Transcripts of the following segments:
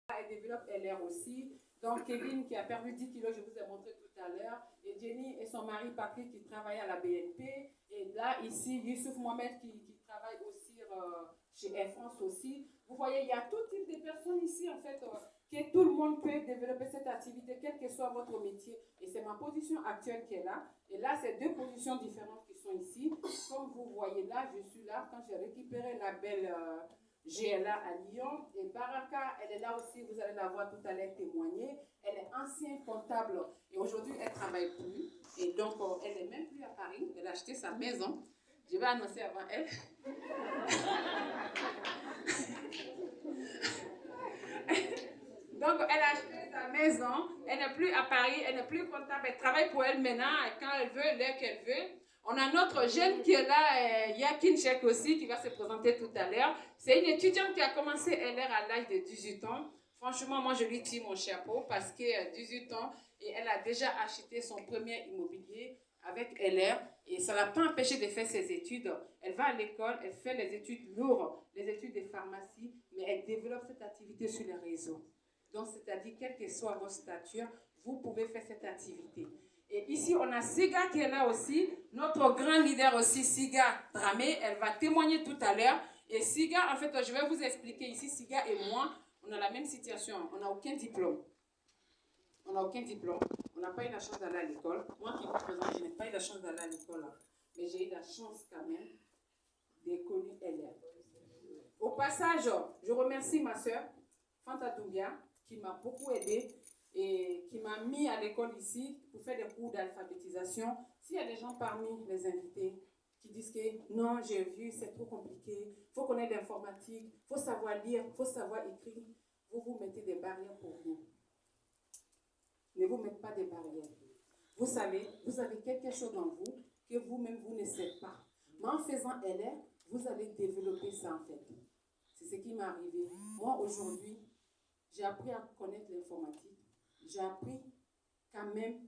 Elle développe LR aussi. Donc, Kevin qui a perdu 10 kilos, je vous ai montré tout à l'heure. Et Jenny et son mari Patrick qui travaillent à la BNP. Et là, ici, Youssouf Mohamed qui travaille aussi chez Air France aussi. Vous voyez, il y a tout type de personnes ici, en fait, que tout le monde peut développer cette activité, quel que soit votre métier. Et c'est ma position actuelle qui est là. Et là, c'est deux positions différentes qui sont ici. Comme vous voyez là, je suis là quand j'ai récupéré la belle GLA à Lyon. Et Baraka, elle est là aussi, vous allez la voir tout à l'heure témoigner. Elle est ancienne comptable et aujourd'hui, elle ne travaille plus. Et donc, elle n'est même plus à Paris. Elle a acheté sa maison. Je vais annoncer avant elle. Donc, elle a acheté sa maison, elle n'est plus à Paris, elle n'est plus comptable, elle travaille pour elle maintenant, quand elle veut, l'heure qu'elle veut. On a notre jeune qui est là, Yakin Chek aussi, qui va se présenter tout à l'heure. C'est une étudiante qui a commencé LR à l'âge de 18 ans. Franchement, moi, je lui tire mon chapeau parce qu'elle a 18 ans et elle a déjà acheté son premier immobilier avec LR et ça ne l'a pas empêché de faire ses études. Elle va à l'école, elle fait les études lourdes, les études de pharmacie, mais elle développe cette activité sur les réseaux. Donc, c'est-à-dire, quelle que soit votre stature, vous pouvez faire cette activité. Et ici, on a Siga qui est là aussi, notre grand leader aussi, Siga Dramé. Elle va témoigner tout à l'heure. Et Siga, en fait, je vais vous expliquer ici, Siga et moi, on a la même situation. On n'a aucun diplôme. On n'a aucun diplôme. On n'a pas eu la chance d'aller à l'école. Moi qui vous présente, je n'ai pas eu la chance d'aller à l'école. Mais j'ai eu la chance quand même d'école LR. Au passage, je remercie ma soeur, Fanta Doumbia, qui m'a beaucoup aidée et qui m'a mis à l'école ici pour faire des cours d'alphabétisation. S'il y a des gens parmi les invités qui disent que non, j'ai vu, c'est trop compliqué, il faut connaître l'informatique, il faut savoir lire, il faut savoir écrire, vous vous mettez des barrières pour vous. Ne vous mettez pas des barrières. Vous savez, vous avez quelque chose dans vous que vous-même, vous ne savez pas. Mais en faisant LR, vous allez développer ça en fait. C'est ce qui m'est arrivé. Moi, aujourd'hui, j'ai appris à connaître l'informatique. J'ai appris quand même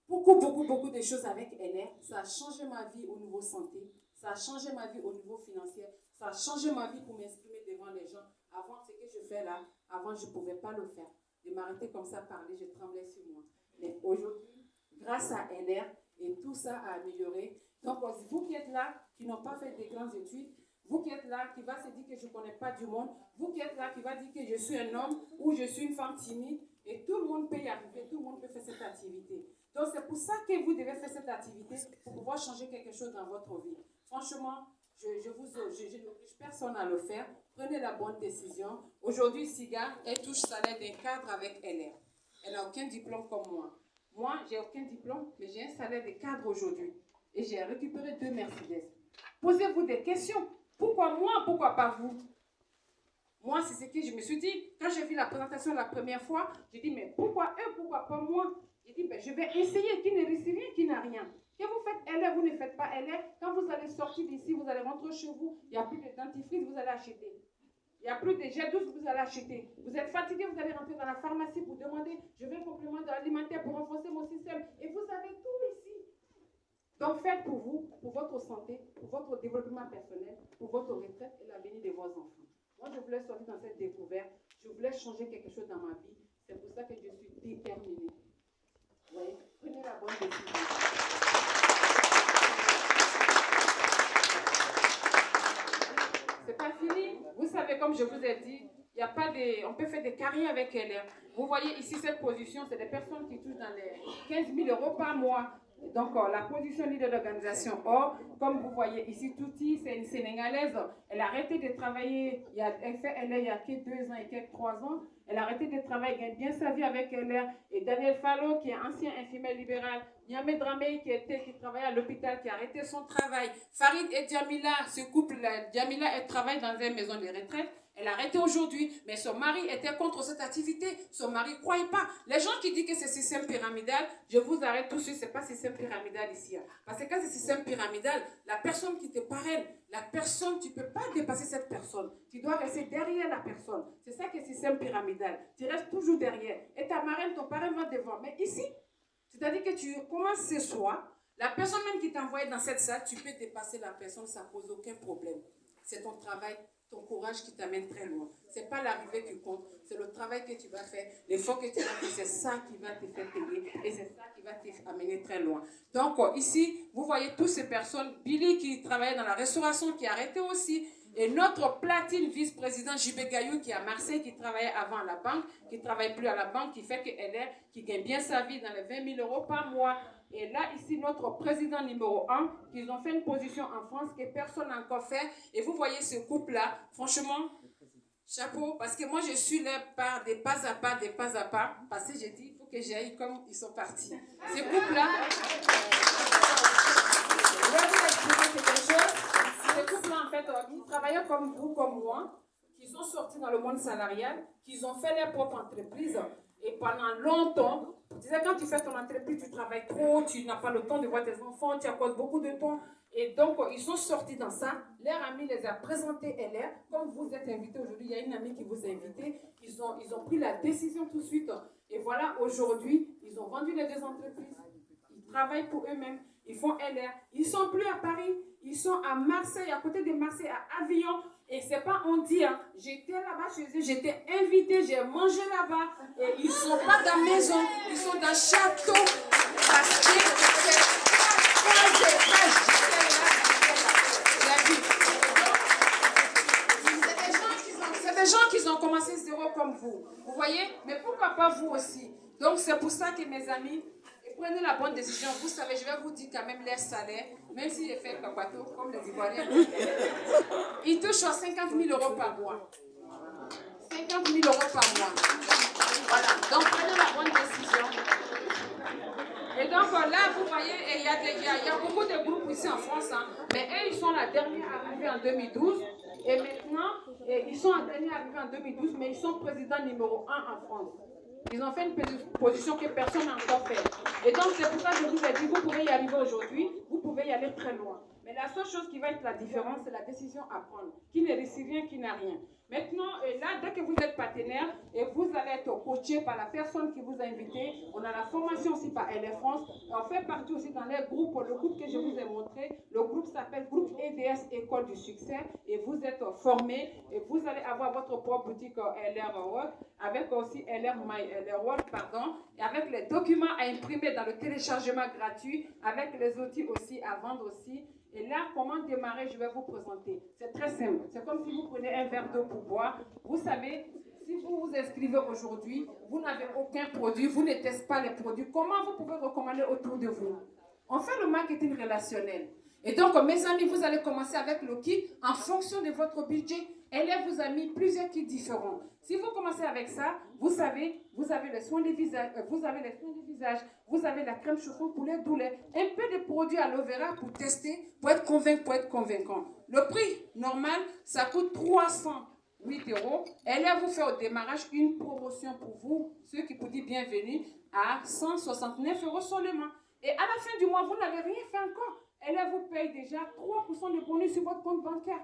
beaucoup de choses avec LR. Ça a changé ma vie au niveau santé. Ça a changé ma vie au niveau financier. Ça a changé ma vie pour m'exprimer devant les gens. Avant, ce que je fais là, avant, je ne pouvais pas le faire. De m'arrêter comme ça, parler, je tremblais sur moi. Mais aujourd'hui, grâce à LR, et tout ça a amélioré. Donc, vous qui êtes là, qui n'ont pas fait de grandes études, vous qui êtes là, qui va se dire que je ne connais pas du monde, vous qui êtes là, qui va dire que je suis un homme ou je suis une femme timide, et tout le monde peut y arriver, tout le monde peut faire cette activité. Donc, c'est pour ça que vous devez faire cette activité pour pouvoir changer quelque chose dans votre vie. Franchement, je n'oblige personne à le faire. Prenez la bonne décision. Aujourd'hui, Siga, elle touche salaire d'un cadre avec LR. Elle n'a aucun diplôme comme moi. Moi, j'ai aucun diplôme, mais j'ai un salaire de cadre aujourd'hui. Et j'ai récupéré 2 Mercedes. Posez-vous des questions. Pourquoi moi, pourquoi pas vous? Moi, c'est ce que je me suis dit. Quand j'ai vu la présentation la première fois, j'ai dit, mais pourquoi eux, pourquoi pas moi? J'ai dit, ben, je vais essayer, qui ne réussit rien, qui n'a rien. Que vous faites LR, vous ne faites pas LR. Quand vous allez sortir d'ici, vous allez rentrer chez vous, il n'y a plus de dentifrice, vous allez acheter. Il n'y a plus de jet douce, vous allez acheter. Vous êtes fatigué, vous allez rentrer dans la pharmacie pour demander, je veux un complément alimentaire pour renforcer mon système. Et vous avez tout ici. Donc faites pour vous, pour votre santé, pour votre développement personnel, pour votre retraite et l'avenir de vos enfants. Moi, je voulais sortir dans cette découverte. Je voulais changer quelque chose dans ma vie. C'est pour ça que je suis déterminée. Vous voyez, prenez la bonne décision. C'est pas fini. Vous savez, comme je vous ai dit, il y a pas de, on peut faire des carrières avec LR. Vous voyez ici cette position, c'est des personnes qui touchent dans les 15 000 euros par mois. Donc, la position leader d'organisation. Or, comme vous voyez ici, Touti, c'est une Sénégalaise. Elle a arrêté de travailler, elle fait LR il y a que 2 ans et quelques 3 ans. Elle a arrêté de travailler, gagne bien sa vie avec LR. Et Daniel Fallo, qui est ancien infirmier libéral. Niamé Dramé, qui travaillait à l'hôpital, qui a arrêté son travail. Farid et Djamila, ce couple-là, Djamila, elle travaille dans une maison de retraite. Elle a arrêté aujourd'hui, mais son mari était contre cette activité. Son mari ne croyait pas. Les gens qui disent que c'est système pyramidal, je vous arrête tout de suite, ce n'est pas système pyramidal ici. Parce que quand c'est système pyramidal, la personne qui te parraine, la personne, tu ne peux pas dépasser cette personne. Tu dois rester derrière la personne. C'est ça que c'est système pyramidal. Tu restes toujours derrière. Et ta marraine, ton parrain va devant. Mais ici, c'est-à-dire que tu commences ce soir, la personne même qui t'a envoyé dans cette salle, tu peux dépasser la personne, ça ne pose aucun problème. C'est ton travail ton courage qui t'amène très loin. Ce n'est pas l'arrivée qui compte, c'est le travail que tu vas faire, l'effort que tu vas faire, c'est ça qui va te faire payer et c'est ça qui va t'amener très loin. Donc ici, vous voyez toutes ces personnes, Billy qui travaillait dans la restauration, qui a arrêté aussi, et notre platine vice-président JB Gayou qui est à Marseille, qui travaillait avant à la banque, qui ne travaille plus à la banque, qui fait qui gagne bien sa vie dans les 20 000 euros par mois. Et là, ici, notre président numéro 1, qu'ils ont fait une position en France que personne n'a encore fait. Et vous voyez ce couple-là, franchement, chapeau, parce que moi, je suis là par des pas à pas, parce que j'ai dit, il faut que j'aille comme ils sont partis. Ce couple-là, je vais vous expliquer quelque chose. Ce couple-là, en fait, ils travaillaient comme vous, comme moi, qui sont sortis dans le monde salarial, qui ont fait leur propre entreprise. Et pendant longtemps, tu disais, quand tu fais ton entreprise, tu travailles trop, tu n'as pas le temps de voir tes enfants, tu accordes beaucoup de temps. Et donc, ils sont sortis dans ça. Leur ami les a présentés LR. Comme vous êtes invités aujourd'hui, il y a une amie qui vous a invité. Ils ont pris la décision tout de suite. Et voilà, aujourd'hui, ils ont vendu les deux entreprises. Ils travaillent pour eux-mêmes. Ils font LR. Ils ne sont plus à Paris. Ils sont à Marseille, à côté de Marseille, à Avignon. Et c'est pas on dit, hein. J'étais là-bas chez eux, j'étais invitée, j'ai mangé là-bas. Et ils ne sont pas dans la maison, ils sont dans le château. Parce que c'est des gens qui ont commencé zéro comme vous. Vous voyez? Mais pourquoi pas vous aussi? Donc c'est pour ça que mes amis, prenez la bonne décision. Vous savez, je vais vous dire quand même leur salaire, même s'il est fait un capato, comme les Ivoiriens. Ils touchent 50 000 euros par mois. 50 000 euros par mois. Voilà. Donc prenez la bonne décision. Et donc là, vous voyez, il y a beaucoup de groupes ici en France, hein, mais eux, ils sont la dernière arrivée en 2012. Et maintenant, ils sont la dernière arrivée en 2012, mais ils sont président numéro 1 en France. Ils ont fait une position que personne n'a encore fait. Et donc, c'est pour ça que je vous ai dit, vous pouvez y arriver aujourd'hui, vous pouvez y aller très loin. Mais la seule chose qui va être la différence, c'est la décision à prendre. Qui ne risque rien, qui n'a rien. Maintenant, là, dès que vous êtes partenaire et vous allez être coaché par la personne qui vous a invité, on a la formation aussi par LR France. On fait partie aussi dans les groupes, le groupe que je vous ai montré. Le groupe s'appelle Groupe EDS École du Succès et vous êtes formés et vous allez avoir votre propre boutique LR World avec aussi LR World, et avec les documents à imprimer dans le téléchargement gratuit, avec les outils aussi à vendre aussi. Et là, comment démarrer, je vais vous présenter. C'est très simple. C'est comme si vous prenez un verre d'eau pour boire. Vous savez, si vous vous inscrivez aujourd'hui, vous n'avez aucun produit, vous ne testez pas les produits. Comment vous pouvez recommander autour de vous? On fait le marketing relationnel. Et donc, mes amis, vous allez commencer avec le kit en fonction de votre budget. Elle vous a mis plusieurs kits différents. Si vous commencez avec ça, vous savez, vous avez les soins du visage, vous avez la crème chauffante pour les douleurs, un peu de produits aloe vera pour tester, pour être convaincant. Le prix normal, ça coûte 308 €. Elle vous fait au démarrage une promotion pour vous, ceux qui vous disent bienvenue, à 169 € seulement. Et à la fin du mois, vous n'avez rien fait encore. Elle vous paye déjà 3% de bonus sur votre compte bancaire.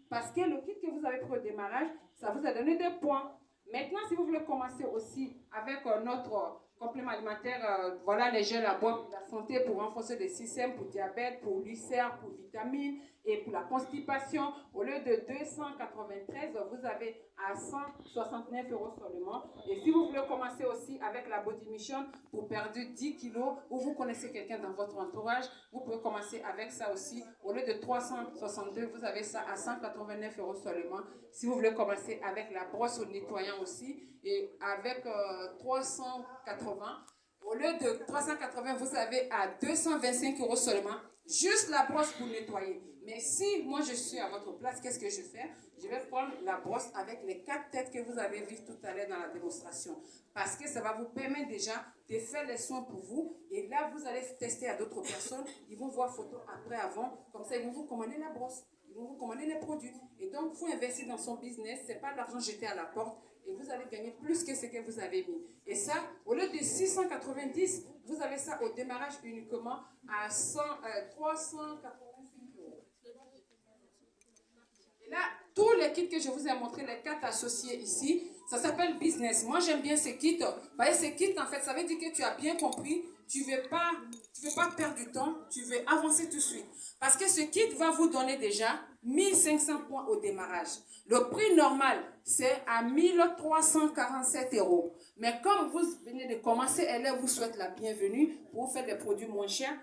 Parce que le kit que vous avez pris au démarrage, ça vous a donné des points. Maintenant, si vous voulez commencer aussi avec notre complément alimentaire, voilà les gels à boire pour la santé, pour renforcer le système, pour diabète, pour l'ulcère, pour vitamines et pour la constipation, au lieu de 293, vous avez à 169 € seulement. Et si vous voulez commencer aussi avec la Body Mission pour perdre 10 kilos, ou vous connaissez quelqu'un dans votre entourage, vous pouvez commencer avec ça aussi. Au lieu de 362, vous avez ça à 189 € seulement. Si vous voulez commencer avec la brosse au nettoyant aussi, et avec 380, au lieu de 380, vous avez à 225 € seulement, juste la brosse pour nettoyer. Mais si moi je suis à votre place, qu'est-ce que je fais? Je vais prendre la brosse avec les 4 têtes que vous avez vues tout à l'heure dans la démonstration. Parce que ça va vous permettre déjà de faire les soins pour vous. Et là, vous allez tester à d'autres personnes. Ils vont voir photo après, avant. Comme ça, ils vont vous commander la brosse. Ils vont vous commander les produits. Et donc, il faut investir dans son business. Ce n'est pas de l'argent jeté à la porte. Et vous allez gagner plus que ce que vous avez mis. Et ça, au lieu de 690, vous avez ça au démarrage uniquement à 385 €. Et là, tous les kits que je vous ai montrés, les 4 associés ici, ça s'appelle business. Moi, j'aime bien ces kits. Vous voyez, ces kits, en fait, ça veut dire que tu as bien compris. Tu ne veux pas perdre du temps. Tu veux avancer tout de suite. Parce que ce kit va vous donner déjà 1500 points au démarrage. Le prix normal, c'est à 1347 €. Mais comme vous venez de commencer, elle vous souhaite la bienvenue pour faire des produits moins chers.